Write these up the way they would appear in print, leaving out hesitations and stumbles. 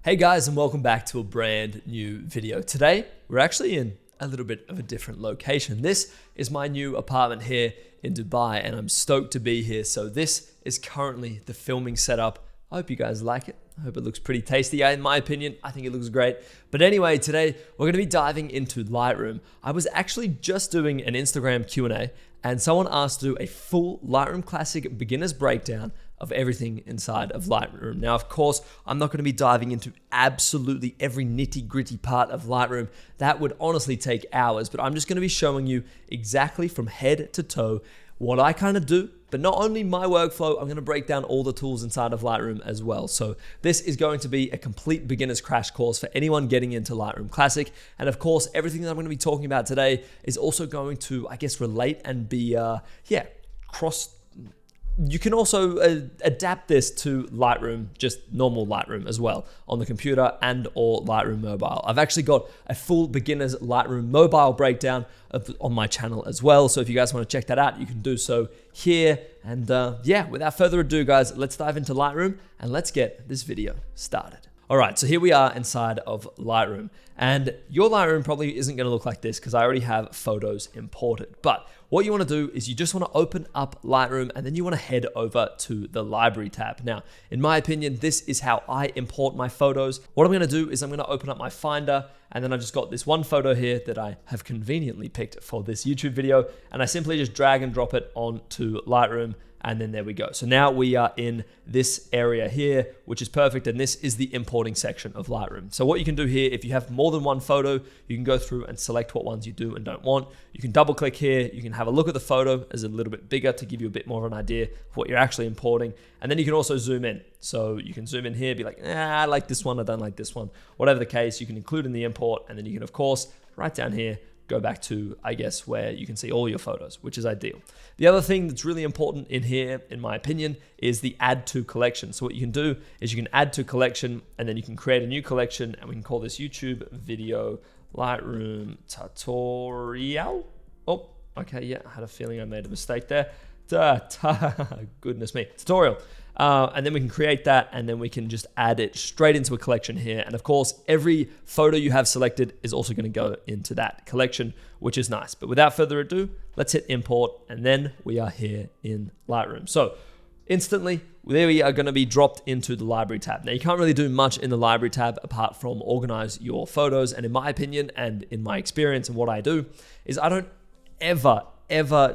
Hey guys, and welcome back to a brand new video. Today, we're actually in a little bit of a different location. This is my new apartment here in Dubai, and I'm stoked to be here. So this is currently the filming setup. I hope you guys like it. I hope it looks pretty tasty. In my opinion, I think it looks great. But anyway, today we're gonna be diving into Lightroom. I was actually just doing an Instagram Q&A, and someone asked to do a full Lightroom Classic beginner's breakdown of everything inside of Lightroom. Now, of course, I'm not going to be diving into absolutely every nitty-gritty part of Lightroom. That would honestly take hours, but I'm just going to be showing you exactly from head to toe what I kind of do, but not only my workflow, I'm going to break down all the tools inside of Lightroom as well. So this is going to be a complete beginner's crash course for anyone getting into Lightroom Classic. And of course, everything that I'm going to be talking about today is also going to, I guess, relate and be, cross. You can also adapt this to Lightroom, just normal Lightroom as well, on the computer and or Lightroom mobile. I've actually got a full beginner's Lightroom mobile breakdown on my channel as well. So if you guys want to check that out, you can do so here. And without further ado, guys, let's dive into Lightroom and let's get this video started. All right, so here we are inside of Lightroom, and your Lightroom probably isn't gonna look like this because I already have photos imported. But what you wanna do is you just wanna open up Lightroom and then you wanna head over to the library tab. Now, in my opinion, this is how I import my photos. What I'm gonna do is I'm gonna open up my Finder, and then I just got this one photo here that I have conveniently picked for this YouTube video, and I simply just drag and drop it onto Lightroom. And then there we go. So now we are in this area here, which is perfect. And this is the importing section of Lightroom. So what you can do here, if you have more than one photo, you can go through and select what ones you do and don't want. You can double click here. You can have a look at the photo as a little bit bigger to give you a bit more of an idea of what you're actually importing. And then you can also zoom in. So you can zoom in here, be like, I like this one, I don't like this one. Whatever the case, you can include in the import. And then you can, of course, right down here, go back to, I guess, where you can see all your photos, which is ideal. The other thing that's really important in here, in my opinion, is the add to collection. So what you can do is you can add to collection, and then you can create a new collection, and we can call this YouTube video Lightroom tutorial. Oh, okay, yeah, I had a feeling I made a mistake there. Goodness me, tutorial. And then we can create that, and then we can just add it straight into a collection here. And of course, every photo you have selected is also going to go into that collection, which is nice. But without further ado, let's hit import, and then we are here in Lightroom. So instantly, there we are going to be dropped into the library tab. Now, you can't really do much in the library tab apart from organize your photos. And in my opinion, and in my experience and what I do, is I don't ever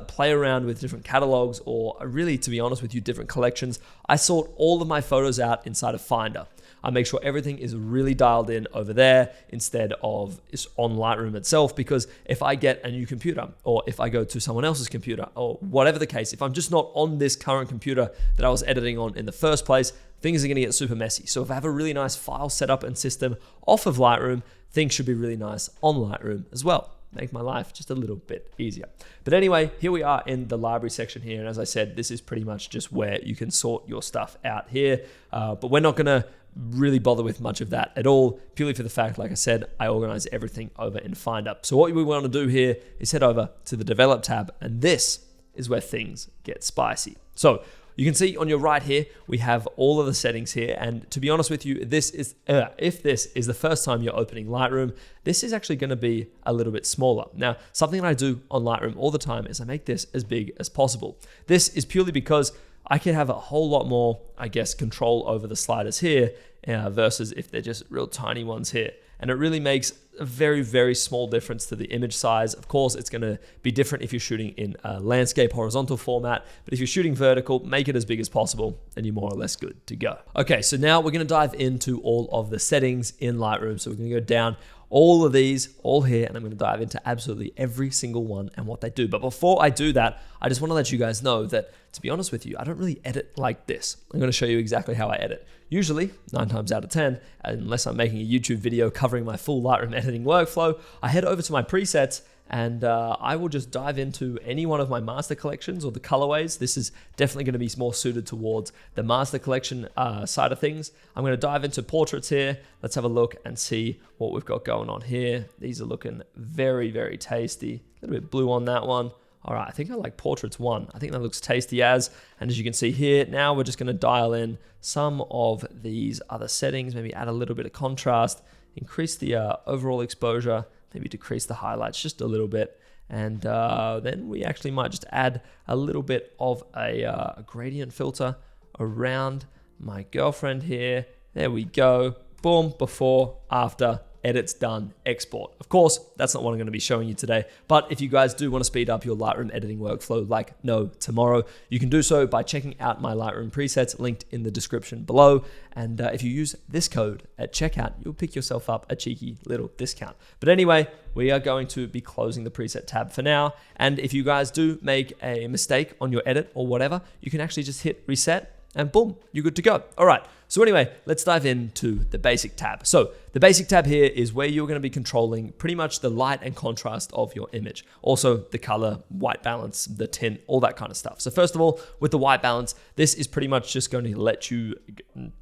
play around with different catalogs, or really, to be honest with you, different collections. I sort all of my photos out inside of Finder. I make sure everything is really dialed in over there instead of on Lightroom itself, because if I get a new computer, or if I go to someone else's computer, or whatever the case, if I'm just not on this current computer that I was editing on in the first place, things are gonna get super messy. So if I have a really nice file setup and system off of Lightroom, things should be really nice on Lightroom as well. Make my life just a little bit easier. But anyway, here we are in the library section here. And as I said, this is pretty much just where you can sort your stuff out here. But we're not gonna really bother with much of that at all, purely for the fact, like I said, I organize everything over in Finder. So what we wanna do here is head over to the Develop tab, and this is where things get spicy. So you can see on your right here, we have all of the settings here. And to be honest with you, this is if this is the first time you're opening Lightroom, this is actually gonna be a little bit smaller. Now, something that I do on Lightroom all the time is I make this as big as possible. This is purely because I can have a whole lot more, I guess, control over the sliders here versus if they're just real tiny ones here. And it really makes a very, very small difference to the image size. Of course, it's gonna be different if you're shooting in a landscape horizontal format, but if you're shooting vertical, make it as big as possible and you're more or less good to go. Okay, so now we're gonna dive into all of the settings in Lightroom. So we're gonna go down all of these, all here, and I'm gonna dive into absolutely every single one and what they do. But before I do that, I just wanna let you guys know that, to be honest with you, I don't really edit like this. I'm gonna show you exactly how I edit. Usually, 9 times out of 10, unless I'm making a YouTube video covering my full Lightroom editing workflow, I head over to my presets and I will just dive into any one of my master collections or the colorways. This is definitely going to be more suited towards the master collection side of things. I'm going to dive into portraits here. Let's have a look and see what we've got going on here. These are looking very, very tasty. A little bit blue on that one. All right, I think I like portraits 1. I think that looks tasty as, and as you can see here, now we're just gonna dial in some of these other settings, maybe add a little bit of contrast, increase the overall exposure, maybe decrease the highlights just a little bit. And then we actually might just add a little bit of a gradient filter around my girlfriend here. There we go. Boom, before, after, edits done, export. Of course, that's not what I'm going to be showing you today, but if you guys do want to speed up your Lightroom editing workflow like no tomorrow, you can do so by checking out my Lightroom presets linked in the description below. And if you use this code at checkout, you'll pick yourself up a cheeky little discount. But anyway, we are going to be closing the preset tab for now. And if you guys do make a mistake on your edit or whatever, you can actually just hit reset and boom, you're good to go. All right, so anyway, let's dive into the basic tab. So the basic tab here is where you're gonna be controlling pretty much the light and contrast of your image. Also the color, white balance, the tint, all that kind of stuff. So first of all, with the white balance, this is pretty much just going to let you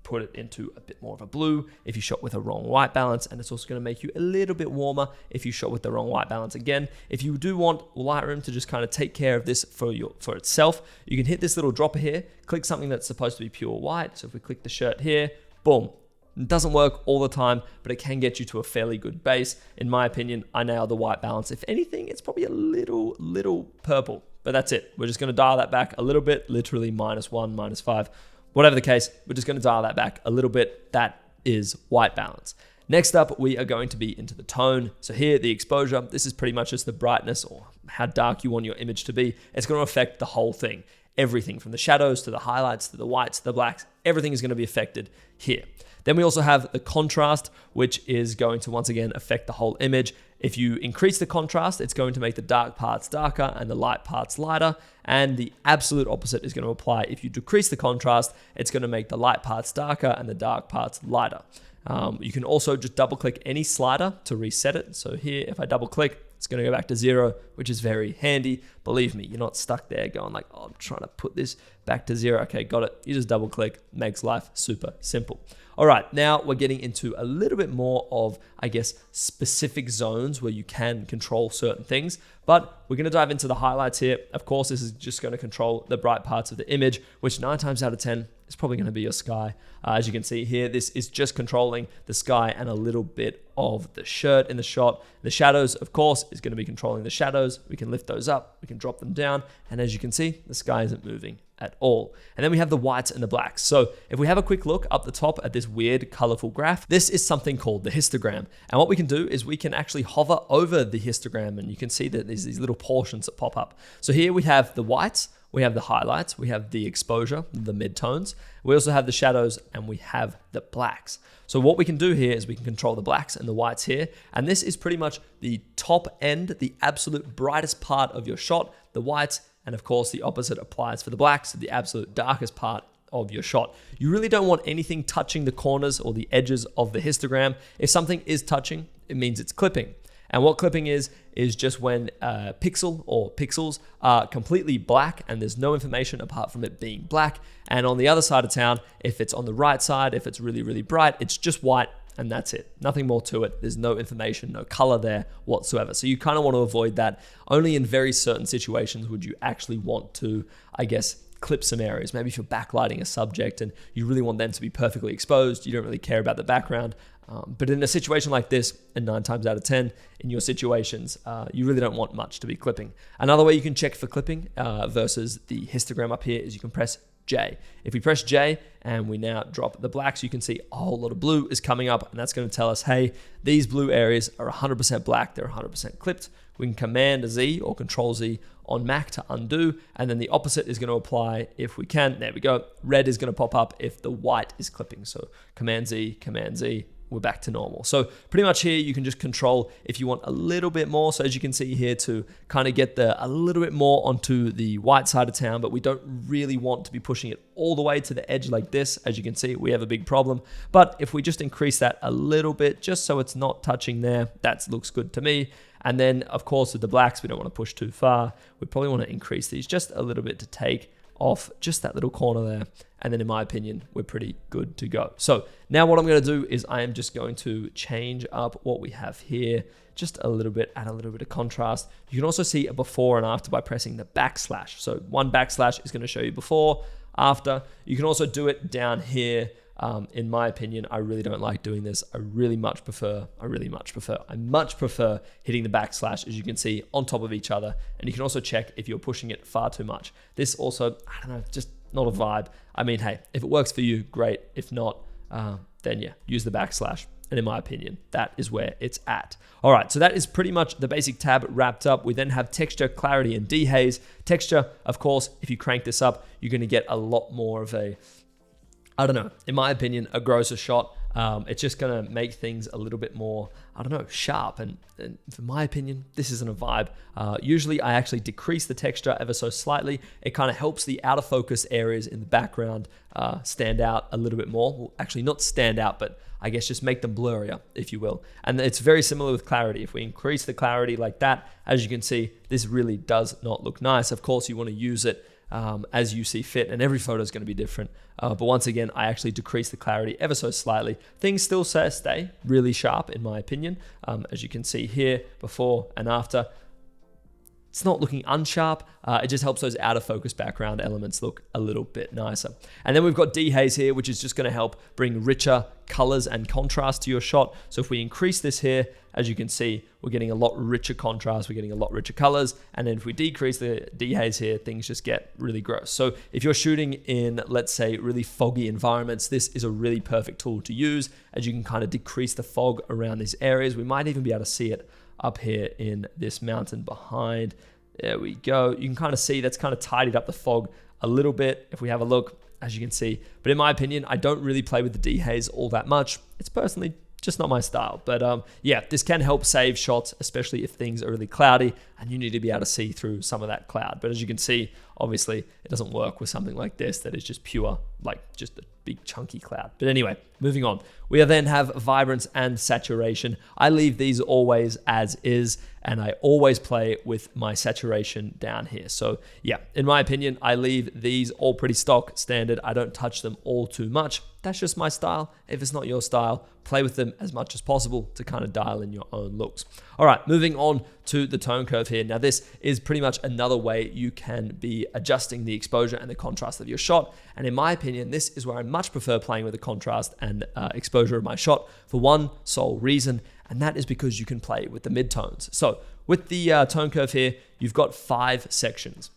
put it into a bit more of a blue if you shot with a wrong white balance, and it's also gonna make you a little bit warmer if you shot with the wrong white balance. Again, if you do want Lightroom to just kind of take care of this for itself, you can hit this little dropper here, click something that's supposed to be pure white. So if we click the shirt here, boom. It doesn't work all the time, but it can get you to a fairly good base. In my opinion, I nailed the white balance. If anything, it's probably a little purple, but that's it. We're just gonna dial that back a little bit, literally -1, -5, whatever the case, we're just gonna dial that back a little bit. That is white balance. Next up, we are going to be into the tone. So here, the exposure, this is pretty much just the brightness or how dark you want your image to be. It's gonna affect the whole thing. Everything from the shadows to the highlights to the whites to the blacks, everything is going to be affected here. Then we also have the contrast, which is going to once again affect the whole image. If you increase the contrast, it's going to make the dark parts darker and the light parts lighter. And the absolute opposite is going to apply. If you decrease the contrast, it's going to make the light parts darker and the dark parts lighter. You can also just double click any slider to reset it. So here, if I double click, it's going to go back to 0, which is very handy. Believe me, you're not stuck there going like, oh, I'm trying to put this back to 0. Okay, got it. You just double click, makes life super simple. All right, now we're getting into a little bit more of, I guess, specific zones where you can control certain things, but we're going to dive into the highlights here. Of course, this is just going to control the bright parts of the image, which 9 times out of 10 is probably going to be your sky. As you can see here, this is just controlling the sky and a little bit of the shirt in the shot. The shadows, of course, is going to be controlling the shadows. We can lift those up, we can drop them down, and as you can see, the sky isn't moving at all. And then we have the whites and the blacks. So if we have a quick look up the top at this weird colorful graph, this is something called the histogram. And what we can do is we can actually hover over the histogram, and you can see that there's these little portions that pop up. So here we have the whites, we have the highlights, we have the exposure, the midtones, we also have the shadows, and we have the blacks. So what we can do here is we can control the blacks and the whites here, and this is pretty much the top end, the absolute brightest part of your shot, the whites, and of course the opposite applies for the blacks, the absolute darkest part of your shot. You really don't want anything touching the corners or the edges of the histogram. If something is touching, it means it's clipping. And what clipping is just when a pixel or pixels are completely black and there's no information apart from it being black. And on the other side of town, if it's on the right side, if it's really, really bright, it's just white and that's it. Nothing more to it. There's no information, no color there whatsoever. So you kind of want to avoid that. Only in very certain situations would you actually want to, I guess, clip some areas. Maybe if you're backlighting a subject and you really want them to be perfectly exposed, you don't really care about the background. But in a situation like this, and 9 times out of 10 in your situations, you really don't want much to be clipping. Another way you can check for clipping versus the histogram up here is you can press J. If we press J and we now drop the blacks, you can see a whole lot of blue is coming up, and that's going to tell us, hey, these blue areas are 100% black, they're 100% clipped. We can Command Z or Control Z on Mac to undo, and then the opposite is going to apply if we can. There we go. Red is going to pop up if the white is clipping. So Command Z, we're back to normal. So pretty much here you can just control if you want a little bit more. So as you can see here, to kind of get a little bit more onto the white side of town, but we don't really want to be pushing it all the way to the edge like this. As you can see, we have a big problem. But if we just increase that a little bit, just so it's not touching there, that looks good to me. And then of course with the blacks, we don't want to push too far. We probably want to increase these just a little bit to take off just that little corner there. And then in my opinion, we're pretty good to go. So now what I'm gonna do is I am just going to change up what we have here just a little bit, add a little bit of contrast. You can also see a before and after by pressing the backslash. So one backslash is gonna show you before, after. You can also do it down here. In my opinion, I really don't like doing this. I much prefer hitting the backslash, as you can see, on top of each other. And you can also check if you're pushing it far too much. This also, I don't know, just not a vibe. I mean, hey, if it works for you, great. If not, then yeah, use the backslash. And in my opinion, that is where it's at. All right, so that is pretty much the basic tab wrapped up. We then have texture, clarity, and dehaze. Texture, of course, if you crank this up, you're gonna get a lot more of a, I don't know, in my opinion, a grosser shot. It's just gonna make things a little bit more, I don't know, sharp. And for my opinion, this isn't a vibe. Usually I actually decrease the texture ever so slightly. It kind of helps the out of focus areas in the background stand out a little bit more. Well, actually not stand out, but I guess just make them blurrier, if you will. And it's very similar with clarity. If we increase the clarity like that, as you can see, this really does not look nice. Of course, you wanna use it as you see fit, and every photo is going to be different. But once again, I actually decrease the clarity ever so slightly. Things still stay really sharp, in my opinion. As you can see here, before and after. It's not looking unsharp. It just helps those out of focus background elements look a little bit nicer. And then we've got dehaze here, which is just going to help bring richer colors and contrast to your shot. So if we increase this here, as you can see, we're getting a lot richer contrast, we're getting a lot richer colors. And then if we decrease the dehaze here, things just get really gross. So if you're shooting in, let's say, really foggy environments, this is a really perfect tool to use, as you can kind of decrease the fog around these areas. We might even be able to see it up here in this mountain behind. There we go. You can kind of see that's kind of tidied up the fog a little bit if we have a look, as you can see. But in my opinion, I don't really play with the dehaze all that much. It's personally just not my style. But yeah, this can help save shots, especially if things are really cloudy and you need to be able to see through some of that cloud. But as you can see, obviously it doesn't work with something like this that is just pure, like just a big chunky cloud. But anyway, moving on. We then have vibrance and saturation. I leave these always as is, and I always play with my saturation down here. So yeah, in my opinion, I leave these all pretty stock standard. I don't touch them all too much. That's just my style. If it's not your style, play with them as much as possible to kind of dial in your own looks. All right, moving on to the tone curve here. Now this is pretty much another way you can be adjusting the exposure and the contrast of your shot. And in my opinion, this is where I much prefer playing with the contrast and exposure of my shot for one sole reason, and that is because you can play with the midtones. So with the tone curve here, you've got 5 sections.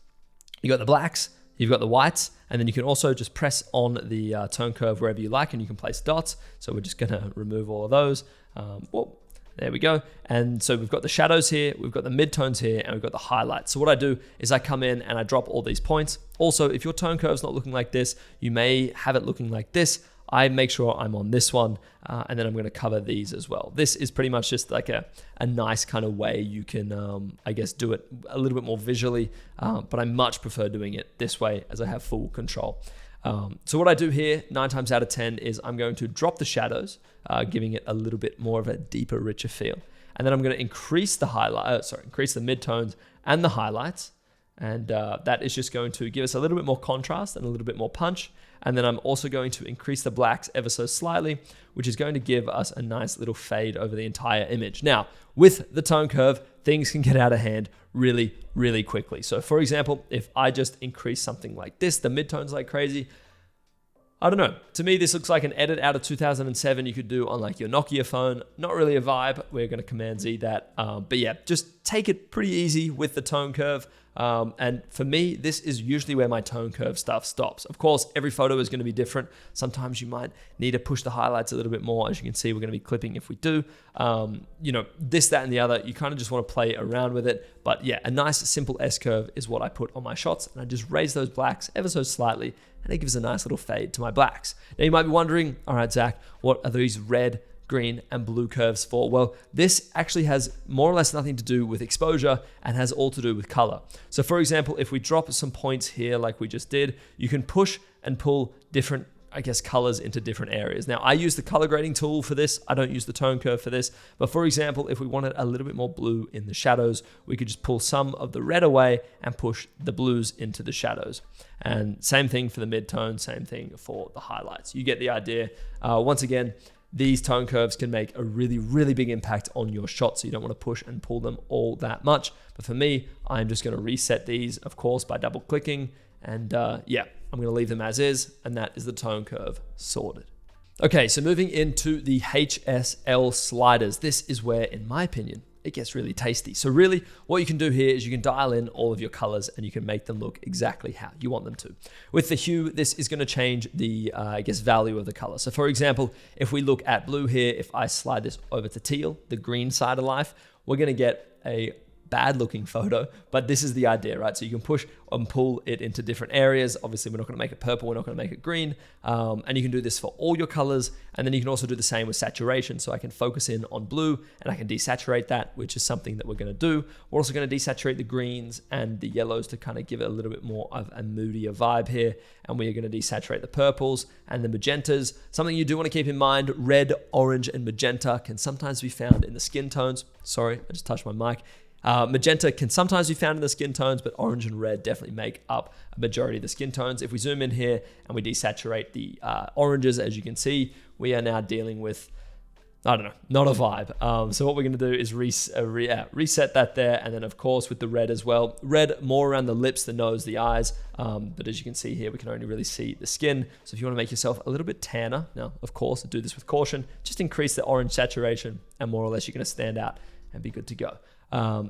You got the blacks, you've got the whites, and then you can also just press on the tone curve wherever you like, and you can place dots. So we're just gonna remove all of those. Well, there we go. And so we've got the shadows here, we've got the midtones here, and we've got the highlights. So what I do is I come in and I drop all these points. Also, if your tone curve's not looking like this, you may have it looking like this. I make sure I'm on this one, and then I'm going to cover these as well. This is pretty much just like a nice kind of way you can, I guess, do it a little bit more visually, but I much prefer doing it this way as I have full control. So what I do here, 9 times out of 10, is I'm going to drop the shadows, giving it a little bit more of a deeper, richer feel. And then I'm going to increase the increase the midtones and the highlights. And that is just going to give us a little bit more contrast and a little bit more punch. And then I'm also going to increase the blacks ever so slightly, which is going to give us a nice little fade over the entire image. Now, with the tone curve, things can get out of hand really, really quickly. So for example, if I just increase something like this, the midtones like crazy, I don't know. To me, this looks like an edit out of 2007 you could do on like your Nokia phone. Not really a vibe. We're going to Command Z that. But yeah, just take it pretty easy with the tone curve. And for me, this is usually where my tone curve stuff stops. Of course, every photo is going to be different. Sometimes you might need to push the highlights a little bit more. As you can see, we're going to be clipping if we do. You know, this, that, and the other. You kind of just want to play around with it. But yeah, a nice simple S curve is what I put on my shots. And I just raise those blacks ever so slightly, and it gives a nice little fade to my blacks. Now you might be wondering, all right, Zach, what are these red, green, and blue curves for? Well, this actually has more or less nothing to do with exposure and has all to do with color. So for example, if we drop some points here like we just did, you can push and pull different I guess, colors into different areas. Now, I use the color grading tool for this. I don't use the tone curve for this. But for example, if we wanted a little bit more blue in the shadows, we could just pull some of the red away and push the blues into the shadows. And same thing for the midtone, same thing for the highlights. You get the idea. Once again, these tone curves can make a really, really big impact on your shot, so you don't want to push and pull them all that much. But for me, I'm just going to reset these, of course, by double clicking. And yeah, I'm going to leave them as is, and that is the tone curve sorted. Okay, so moving into the HSL sliders. This is where, in my opinion, it gets really tasty. So really, what you can do here is you can dial in all of your colors and you can make them look exactly how you want them to. With the hue, this is going to change the, I guess, value of the color. So for example, if we look at blue here, if I slide this over to teal, the green side of life, we're going to get a bad looking photo, but this is the idea, right? So you can push and pull it into different areas. Obviously, we're not going to make it purple, we're not going to make it green, and you can do this for all your colors, and then you can also do the same with saturation. So I can focus in on blue and I can desaturate that, which is something that we're going to do. We're also going to desaturate the greens and the yellows to kind of give it a little bit more of a moodier vibe here, and we are going to desaturate the purples and the magentas. Something you do want to keep in mind, red, orange, and magenta can sometimes be found in the skin tones. Sorry, I just touched my mic. Magenta can sometimes be found in the skin tones, but orange and red definitely make up a majority of the skin tones. If we zoom in here and we desaturate the oranges, as you can see, we are now dealing with, I don't know, not a vibe. So what we're going to do is reset that there. And then, of course, with the red as well. Red more around the lips, the nose, the eyes. But as you can see here, we can only really see the skin. So if you want to make yourself a little bit tanner, now, of course, do this with caution. Just increase the orange saturation and more or less you're going to stand out and be good to go.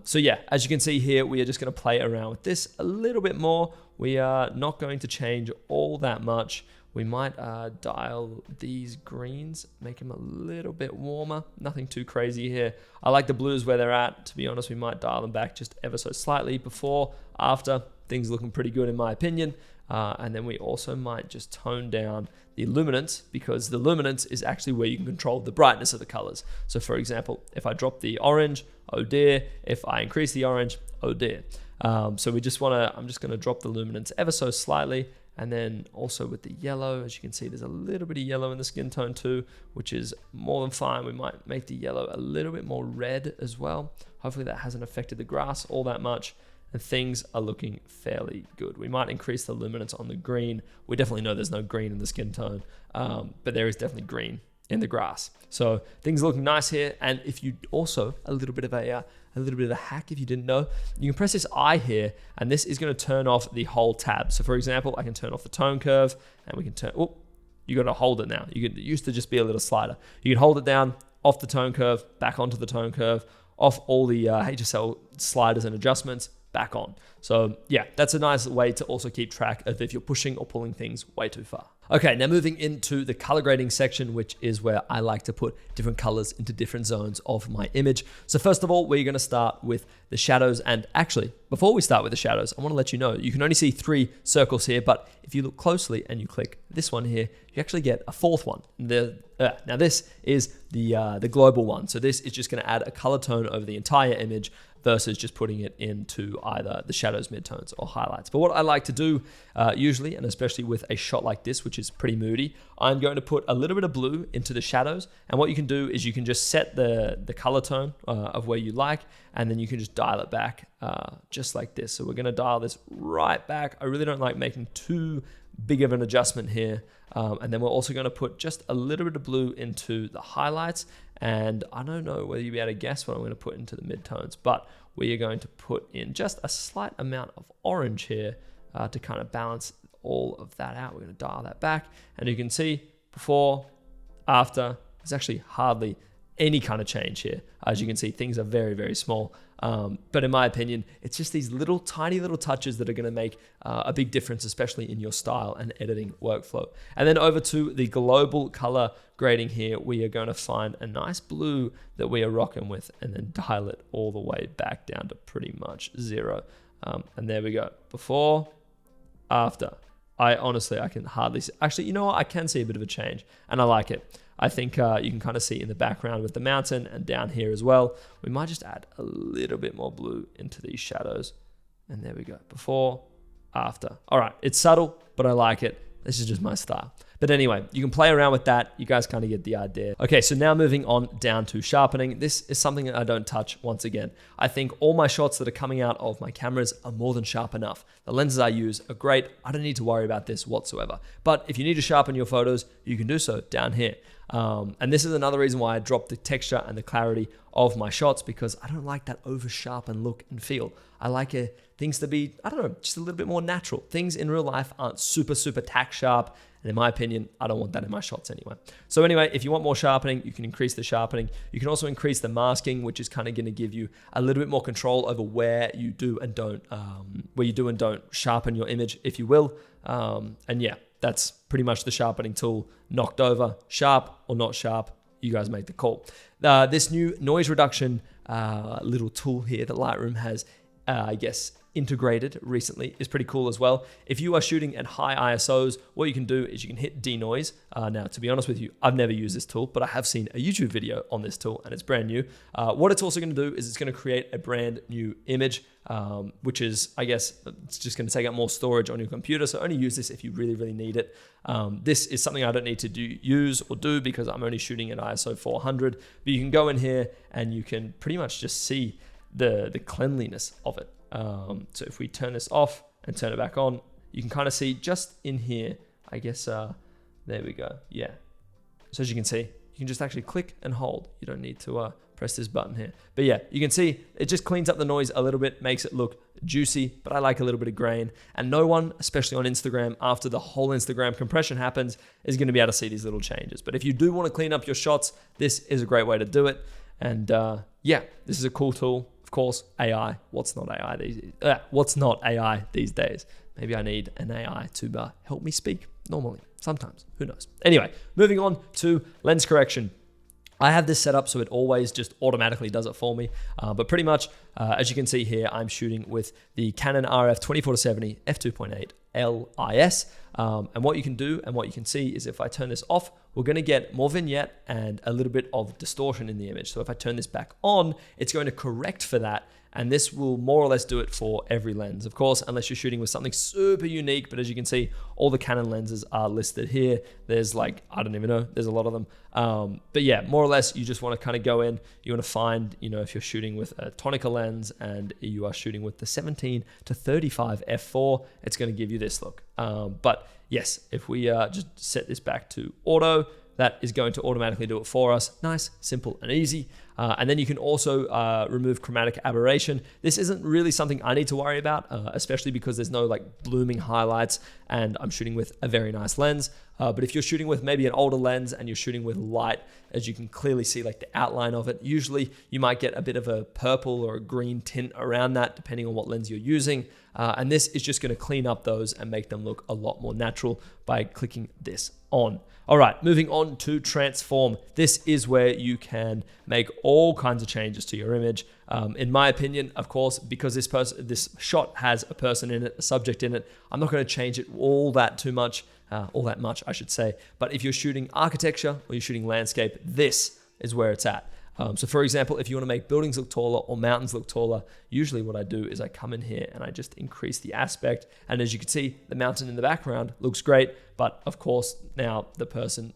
So yeah, as you can see here, we are just going to play around with this a little bit more. We are not going to change all that much. We might dial these greens, make them a little bit warmer. Nothing too crazy here. I like the blues where they're at. To be honest, we might dial them back just ever so slightly before, after. Things looking pretty good in my opinion. And then we also might just tone down the luminance, because the luminance is actually where you can control the brightness of the colors. So for example, if I drop the orange, oh dear. If I increase the orange, oh dear. So we just want to, I'm just going to drop the luminance ever so slightly. And then also with the yellow, as you can see, there's a little bit of yellow in the skin tone too, which is more than fine. We might make the yellow a little bit more red as well. Hopefully that hasn't affected the grass all that much. And things are looking fairly good. We might increase the luminance on the green. We definitely know there's no green in the skin tone, but there is definitely green in the grass. So things are looking nice here. And if you also, a little bit of a hack, if you didn't know, you can press this I here, and this is going to turn off the whole tab. So for example, I can turn off the tone curve, and we can turn, oh, you got to hold it now. It used to just be a little slider. You can hold it down, off the tone curve, back onto the tone curve, off all the HSL sliders and adjustments, back on. So yeah, that's a nice way to also keep track of if you're pushing or pulling things way too far. Okay, now moving into the color grading section, which is where I like to put different colors into different zones of my image. So first of all, we're going to start with the shadows. And actually, before we start with the shadows, I want to let you know, you can only see 3 circles here, but if you look closely and you click this one here, you actually get a 4th one. Now this is the global one. So this is just going to add a color tone over the entire image versus just putting it into either the shadows, midtones, or highlights. But what I like to do usually, and especially with a shot like this, which is pretty moody, I'm going to put a little bit of blue into the shadows. And what you can do is you can just set the color tone of where you like, and then you can just dial it back just like this. So we're going to dial this right back. I really don't like making too big of an adjustment here. And then we're also going to put just a little bit of blue into the highlights. And I don't know whether you'll be able to guess what I'm going to put into the midtones, but we are going to put in just a slight amount of orange here to kind of balance all of that out. We're going to dial that back. And you can see before, after, there's actually hardly any kind of change here. As you can see, things are very, very small. But in my opinion, it's just these little, tiny little touches that are going to make a big difference, especially in your style and editing workflow. And then over to the global color grading here, we are going to find a nice blue that we are rocking with, and then dial it all the way back down to pretty much 0. And there we go. Before, after. I can hardly see. Actually, you know what? I can see a bit of a change, and I like it. I think you can kind of see in the background with the mountain and down here as well. We might just add a little bit more blue into these shadows. And there we go. Before, after. All right, it's subtle, but I like it. This is just my style. But anyway, you can play around with that. You guys kind of get the idea. Okay, so now moving on down to sharpening. This is something that I don't touch once again. I think all my shots that are coming out of my cameras are more than sharp enough. The lenses I use are great. I don't need to worry about this whatsoever. But if you need to sharpen your photos, you can do so down here. And this is another reason why I dropped the texture and the clarity of my shots, because I don't like that over sharpened look and feel. I like things to be, I don't know, just a little bit more natural. Things in real life aren't super tack sharp. And in my opinion, I don't want that in my shots anyway. So anyway, if you want more sharpening, you can increase the sharpening. You can also increase the masking, which is kind of going to give you a little bit more control over where you do and don't sharpen your image, if you will. And yeah, that's pretty much the sharpening tool knocked over. Sharp or not sharp, you guys make the call. This new noise reduction little tool here that Lightroom has, I guess, integrated recently is pretty cool as well. If you are shooting at high ISOs, what you can do is you can hit denoise. Now, to be honest with you, I've never used this tool, but I have seen a YouTube video on this tool and it's brand new. What it's also going to do is it's going to create a brand new image, which is, I guess, it's just going to take up more storage on your computer. So only use this if you really need it. This is something I don't need to use because I'm only shooting at ISO 400, but you can go in here and you can pretty much just see the cleanliness of it. So if we turn this off and turn it back on, you can kind of see just in here, I guess, there we go. Yeah. So as you can see, you can just actually click and hold. You don't need to press this button here. But yeah, you can see it just cleans up the noise a little bit, makes it look juicy, but I like a little bit of grain. And no one, especially on Instagram, after the whole Instagram compression happens, is going to be able to see these little changes. But if you do want to clean up your shots, this is a great way to do it. And yeah, this is a cool tool. Of course, AI. What's not AI these days? Maybe I need an AI to help me speak normally. Sometimes, who knows? Anyway, moving on to lens correction. I have this set up so it always just automatically does it for me. But pretty much, as you can see here, I'm shooting with the Canon RF 24-70 f2.8 LIS. And what you can do and what you can see is if I turn this off, we're going to get more vignette and a little bit of distortion in the image. So if I turn this back on, it's going to correct for that. And this will more or less do it for every lens. Of course, unless you're shooting with something super unique, but as you can see, all the Canon lenses are listed here. There's like, I don't even know, there's a lot of them. But yeah, more or less, you just want to kind of go in, you want to find, if you're shooting with a Tonica lens and you are shooting with the 17 to 35 f4, it's going to give you this look. But yes, if we just set this back to auto, that is going to automatically do it for us. Nice, simple, and easy. And then you can also remove chromatic aberration. This isn't really something I need to worry about, especially because there's no like blooming highlights and I'm shooting with a very nice lens. But if you're shooting with maybe an older lens and you're shooting with light, as you can clearly see like the outline of it, usually you might get a bit of a purple or a green tint around that, depending on what lens you're using. And this is just going to clean up those and make them look a lot more natural by clicking this on. All right, moving on to transform. This is where you can make all kinds of changes to your image. In my opinion, of course, because this shot has a person in it, a subject in it, I'm not going to change it all that much, I should say. But if you're shooting architecture or you're shooting landscape, this is where it's at. So for example, if you want to make buildings look taller or mountains look taller, usually what I do is I come in here and I just increase the aspect. And as you can see, the mountain in the background looks great. But of course, now the person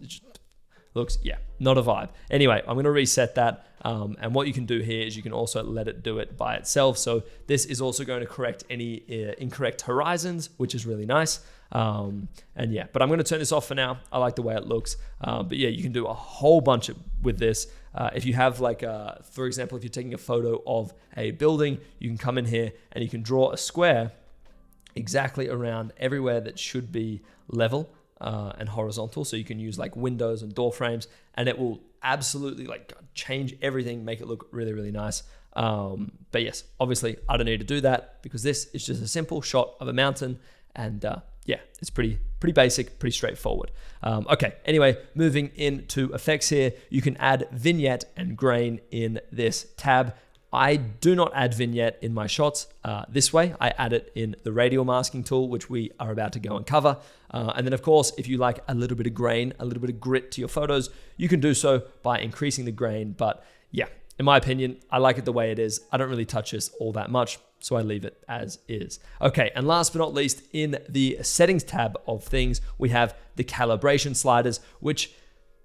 looks, not a vibe. Anyway, I'm going to reset that. And what you can do here is you can also let it do it by itself. So this is also going to correct any incorrect horizons, which is really nice. And yeah, but I'm going to turn this off for now. I like the way it looks. But yeah, you can do a whole bunch with this. If you have like, for example, if you're taking a photo of a building, you can come in here and you can draw a square exactly around everywhere that should be level and horizontal. So you can use like windows and door frames and it will absolutely like change everything, make it look really nice. But yes, obviously I don't need to do that because this is just a simple shot of a mountain and yeah, it's pretty basic, pretty straightforward. Okay, anyway, moving into effects here, you can add vignette and grain in this tab. I do not add vignette in my shots this way. I add it in the radial masking tool, which we are about to go and cover. And then of course, if you like a little bit of grain, a little bit of grit to your photos, you can do so by increasing the grain. But yeah, in my opinion, I like it the way it is. I don't really touch this all that much. so I leave it as is. Okay, and last but not least, in the settings tab of things, we have the calibration sliders, which,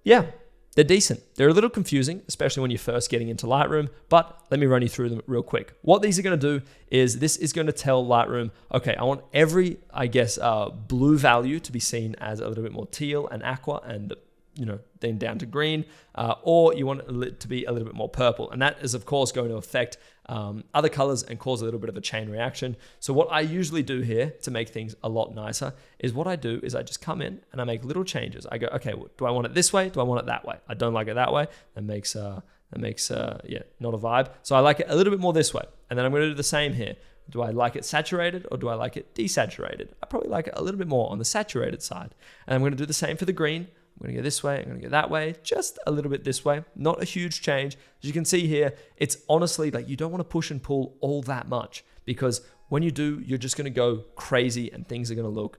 yeah, they're decent. They're a little confusing, especially when you're first getting into Lightroom, but let me run you through them real quick. What these are gonna do is this is gonna tell Lightroom, okay, I want every, I guess, blue value to be seen as a little bit more teal and aqua and, you know, then down to green, or you want it to be a little bit more purple. And that is, of course, going to affect other colors and cause a little bit of a chain reaction. So what I usually do here to make things a lot nicer is what I do is I just come in and I make little changes. I go, okay, well, do I want it this way? Do I want it that way? I don't like it that way. That makes not a vibe. So I like it a little bit more this way. And then I'm going to do the same here. Do I like it saturated or do I like it desaturated? I probably like it a little bit more on the saturated side. And I'm going to do the same for the green. I'm going to go this way, I'm going to go that way, just a little bit this way, not a huge change. As you can see here, it's honestly like you don't want to push and pull all that much, because when you do, you're just going to go crazy and things are going to look,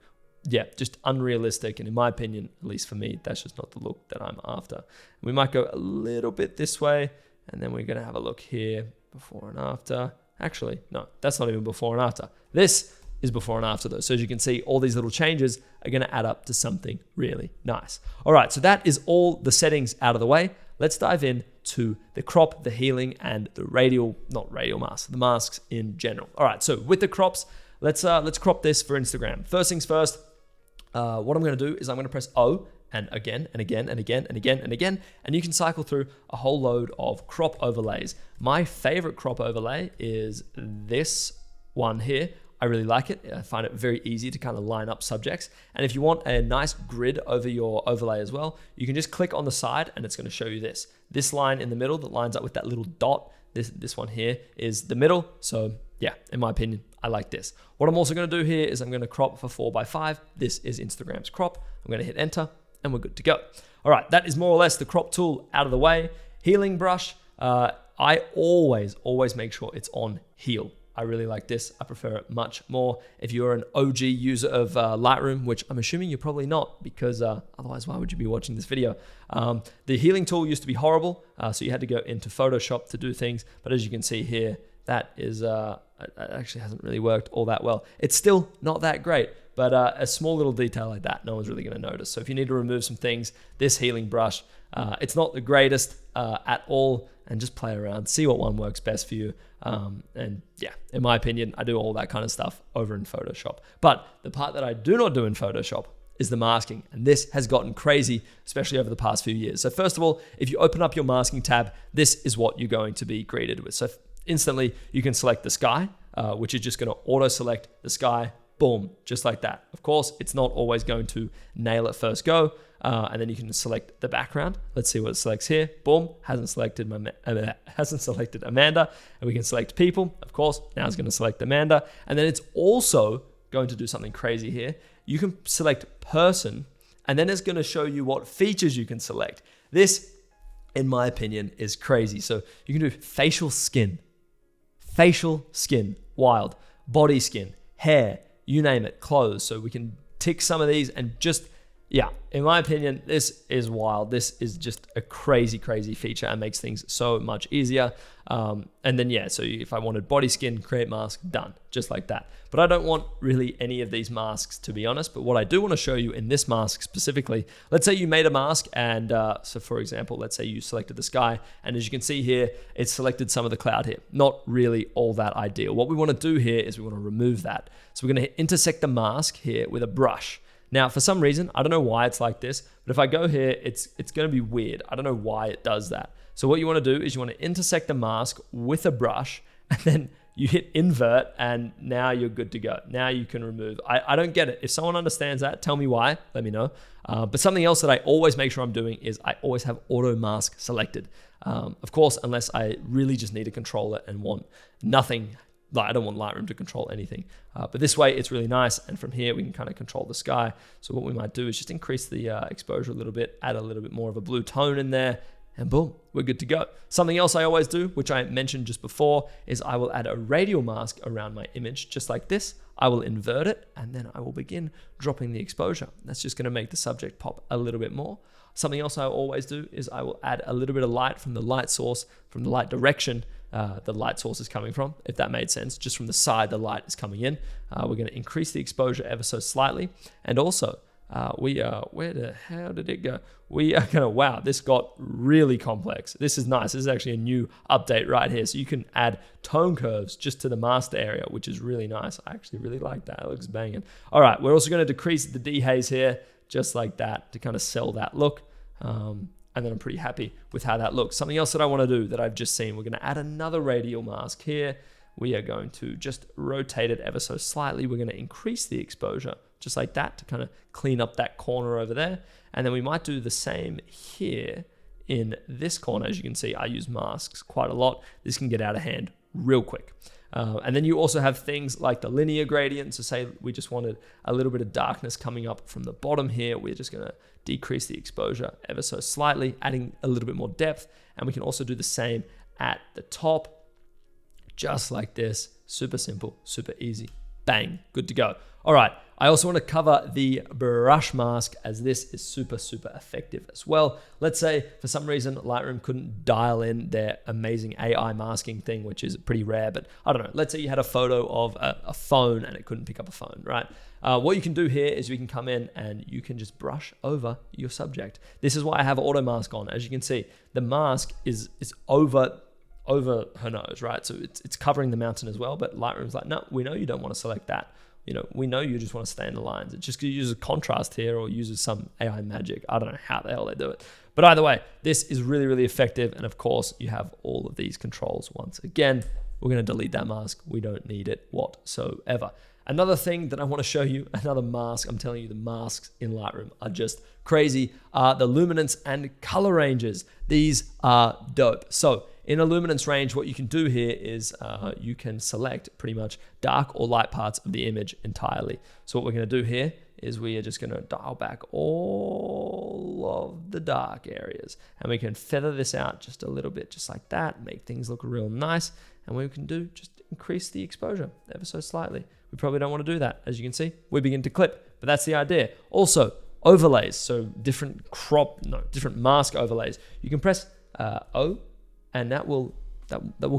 yeah, just unrealistic. And in my opinion, at least for me, that's just not the look that I'm after. We might go a little bit this way, and then we're going to have a look here, before and after. Actually, no, that's not even before and after. This is before and after though. So as you can see, all these little changes are gonna add up to something really nice. All right, so that is all the settings out of the way. Let's dive in to the crop, the healing, and the the masks in general. All right, so with the crops, let's crop this for Instagram. First things first, what I'm gonna do is I'm gonna press O, and again, and again, and again, and again, and again, and you can cycle through a whole load of crop overlays. My favorite crop overlay is this one here. I really like it. I find it very easy to kind of line up subjects. And if you want a nice grid over your overlay as well, you can just click on the side and it's going to show you this. This line in the middle that lines up with that little dot, this one here is the middle. So yeah, in my opinion, I like this. What I'm also going to do here is I'm going to crop for 4:5. This is Instagram's crop. I'm going to hit enter and we're good to go. All right, that is more or less the crop tool out of the way. Healing brush, I always make sure it's on heal. I really like this. I prefer it much more. If you're an OG user of Lightroom, which I'm assuming you're probably not, because otherwise why would you be watching this video? The healing tool used to be horrible, so you had to go into Photoshop to do things. But as you can see here, that is it actually hasn't really worked all that well. It's still not that great, but a small little detail like that, no one's really going to notice. So if you need to remove some things, this healing brush, it's not the greatest at all, and just play around, see what one works best for you. And yeah, in my opinion, I do all that kind of stuff over in Photoshop. But the part that I do not do in Photoshop is the masking. And this has gotten crazy, especially over the past few years. So first of all, if you open up your masking tab, this is what you're going to be greeted with. So instantly you can select the sky, which is just going to auto select the sky. Boom, just like that. Of course, it's not always going to nail it first go. And then you can select the background. Let's see what it selects here. Boom, hasn't selected Amanda. And we can select people. Of course, now it's going to select Amanda. And then it's also going to do something crazy here. You can select person, and then it's going to show you what features you can select. This, in my opinion, is crazy. So you can do facial skin, wild, body skin, hair, you name it, clothes. So we can tick some of these and just, yeah, in my opinion, this is wild. This is just a crazy feature and makes things so much easier. And then, yeah, so if I wanted body skin, create mask, done, just like that. But I don't want really any of these masks, to be honest. But what I do want to show you in this mask specifically, let's say you made a mask and so for example, let's say you selected the sky, and as you can see here, it's selected some of the cloud here. Not really all that ideal. What we want to do here is we want to remove that. So we're going to intersect the mask here with a brush. Now, for some reason, I don't know why it's like this, but if I go here, it's going to be weird. I don't know why it does that. So what you want to do is you want to intersect the mask with a brush, and then you hit invert, and now you're good to go. Now you can remove. I don't get it. If someone understands that, tell me why. Let me know. But something else that I always make sure I'm doing is I always have auto mask selected. Of course, unless I really just need to control it and want nothing. Like, I don't want Lightroom to control anything. But this way, it's really nice. And from here, we can kind of control the sky. So what we might do is just increase the exposure a little bit, add a little bit more of a blue tone in there, and boom, we're good to go. Something else I always do, which I mentioned just before, is I will add a radial mask around my image, just like this. I will invert it, and then I will begin dropping the exposure. That's just going to make the subject pop a little bit more. Something else I always do is I will add a little bit of light from the light source, from the light direction the light source is coming from, if that made sense. Just from the side the light is coming in. We're going to increase the exposure ever so slightly. And also, where the hell did it go? We are gonna, wow, this got really complex. This is nice. This is actually a new update right here. So you can add tone curves just to the master area, which is really nice. I actually really like that. It looks banging. All right, we're also gonna decrease the dehaze here, just like that, to kind of sell that look. And then I'm pretty happy with how that looks. Something else that I wanna do that I've just seen, we're gonna add another radial mask here. We are going to just rotate it ever so slightly. We're gonna increase the exposure just like that to kind of clean up that corner over there. And then we might do the same here in this corner. As you can see, I use masks quite a lot. This can get out of hand real quick. And then you also have things like the linear gradient. So say we just wanted a little bit of darkness coming up from the bottom here. We're just gonna decrease the exposure ever so slightly, adding a little bit more depth. And we can also do the same at the top, just like this. Super simple, super easy. Bang, good to go. All right, I also want to cover the brush mask, as this is super, super effective as well. Let's say for some reason Lightroom couldn't dial in their amazing AI masking thing, which is pretty rare, but I don't know. Let's say you had a photo of a phone and it couldn't pick up a phone, right? What you can do here is we can come in and you can just brush over your subject. This is why I have auto mask on. As you can see, the mask is over her nose, right? So it's covering the mountain as well, but Lightroom's like, no, we know you don't want to select that. You know, we know you just want to stay in the lines. It just uses contrast here or uses some AI magic. I don't know how the hell they do it. But either way, this is really, really effective. And of course, you have all of these controls once again. We're going to delete that mask. We don't need it whatsoever. Another thing that I want to show you, another mask, I'm telling you, the masks in Lightroom are just crazy, are the luminance and color ranges. These are dope. So in a luminance range, what you can do here is you can select pretty much dark or light parts of the image entirely. So what we're going to do here is we are just going to dial back all of the dark areas, and we can feather this out just a little bit, just like that, make things look real nice. And what we can do, just increase the exposure ever so slightly. We probably don't want to do that. As you can see, we begin to clip, but that's the idea. Also, overlays, so different mask overlays. You can press O, and that will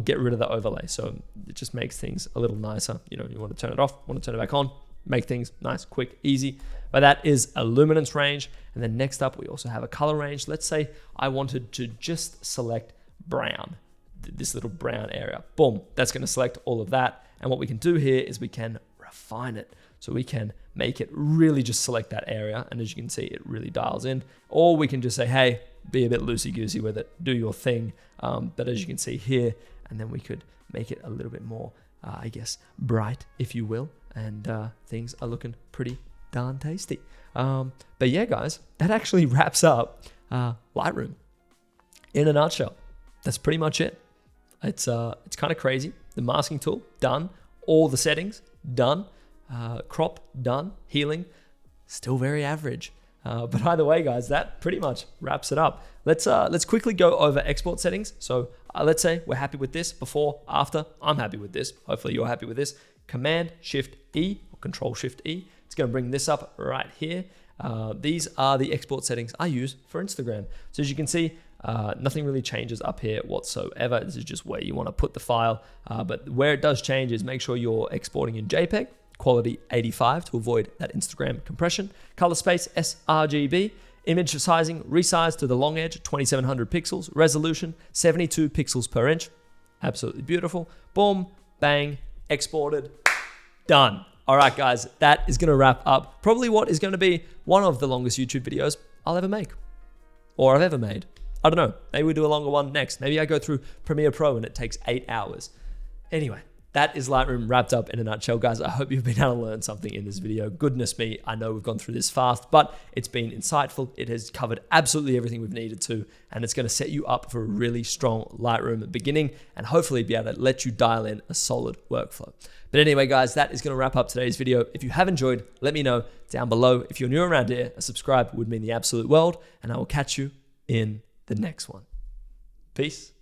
get rid of the overlay. So it just makes things a little nicer. You know, you want to turn it off, want to turn it back on, make things nice, quick, easy. But that is a luminance range. And then next up, we also have a color range. Let's say I wanted to just select brown, this little brown area. Boom, that's going to select all of that. And what we can do here is we can refine it. So we can make it really just select that area. And as you can see, it really dials in. Or we can just say, hey, be a bit loosey-goosey with it, do your thing. But as you can see here, and then we could make it a little bit more, I guess, bright, if you will. And things are looking pretty darn tasty. But yeah, guys, that actually wraps up Lightroom in a nutshell. That's pretty much it. It's kind of crazy. The masking tool, done. All the settings, done. Crop, done. Healing, still very average. But either way, guys, that pretty much wraps it up. Let's quickly go over export settings. So let's say we're happy with this before, after. I'm happy with this. Hopefully you're happy with this. Command-Shift-E or Control-Shift-E. It's going to bring this up right here. These are the export settings I use for Instagram. So as you can see, nothing really changes up here whatsoever. This is just where you want to put the file. But where it does change is make sure you're exporting in JPEG, quality 85 to avoid that Instagram compression. Color space sRGB. Image sizing, resize to the long edge, 2700 pixels. Resolution, 72 pixels per inch. Absolutely beautiful. Boom, bang, exported, done. All right, guys, that is going to wrap up probably what is going to be one of the longest YouTube videos I'll ever make, or I've ever made. I don't know. Maybe we do a longer one next. Maybe I go through Premiere Pro and it takes 8 hours. Anyway, that is Lightroom wrapped up in a nutshell, guys. I hope you've been able to learn something in this video. Goodness me, I know we've gone through this fast, but it's been insightful. It has covered absolutely everything we've needed to, and it's going to set you up for a really strong Lightroom beginning and hopefully be able to let you dial in a solid workflow. But anyway, guys, that is going to wrap up today's video. If you have enjoyed, let me know down below. If you're new around here, a subscribe would mean the absolute world, and I will catch you in the next one. Peace.